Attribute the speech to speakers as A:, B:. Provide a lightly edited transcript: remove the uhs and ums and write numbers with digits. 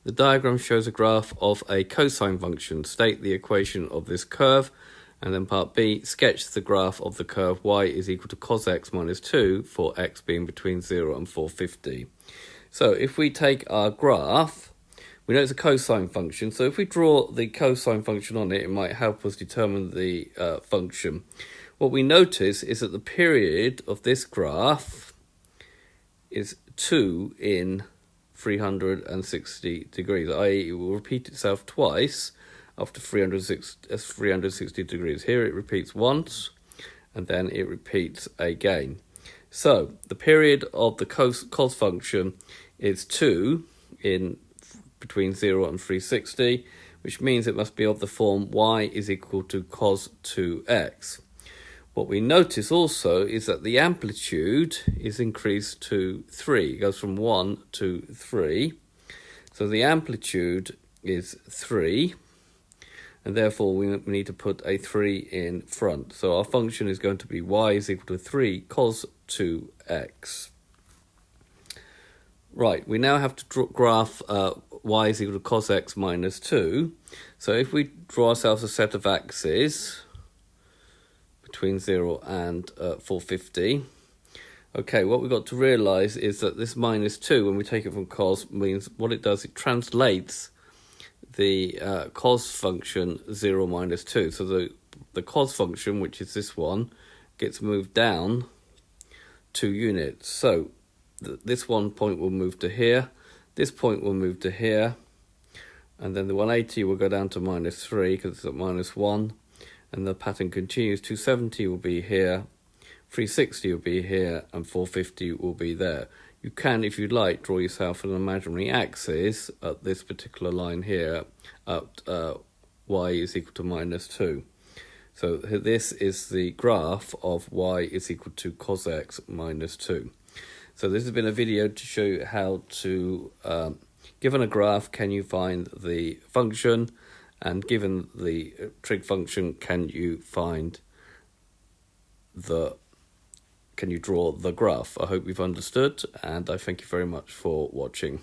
A: The diagram shows a graph of a cosine function. State the equation of this curve. And then part B, sketch the graph of the curve y is equal to cos x minus 2 for x being between 0 and 450. So if we take our graph, we know it's a cosine function. So if we draw the cosine function on it, it might help us determine the function. What we notice is that the period of this graph is 2 in 360 degrees, i.e. it will repeat itself twice after 360 degrees. Here it repeats once, and then it repeats again. So the period of the cos function is 2 in between 0 and 360, which means it must be of the form y is equal to cos 2x. What we notice also is that the amplitude is increased to 3. It goes from 1 to 3. So the amplitude is 3. And therefore we need to put a 3 in front. So our function is going to be y is equal to 3 cos 2x. Right, we now have to graph y is equal to cos x minus 2. So if we draw ourselves a set of axes between 0 and 450. Okay, what we've got to realise is that this minus 2, when we take it from cos, means what it does, it translates the cos function 0 minus 2. So the cos function, which is this one, gets moved down 2 units. So this one point will move to here, this point will move to here, and then the 180 will go down to minus 3 because it's at minus 1. And the pattern continues. 270 will be here, 360 will be here, and 450 will be there. You can, if you'd like, draw yourself an imaginary axis at this particular line here at y is equal to minus 2. So this is the graph of y is equal to cos x minus 2. So this has been a video to show you how to, given a graph, can you find the function? And given the trig function, can you draw the graph? I hope you've understood, and I thank you very much for watching.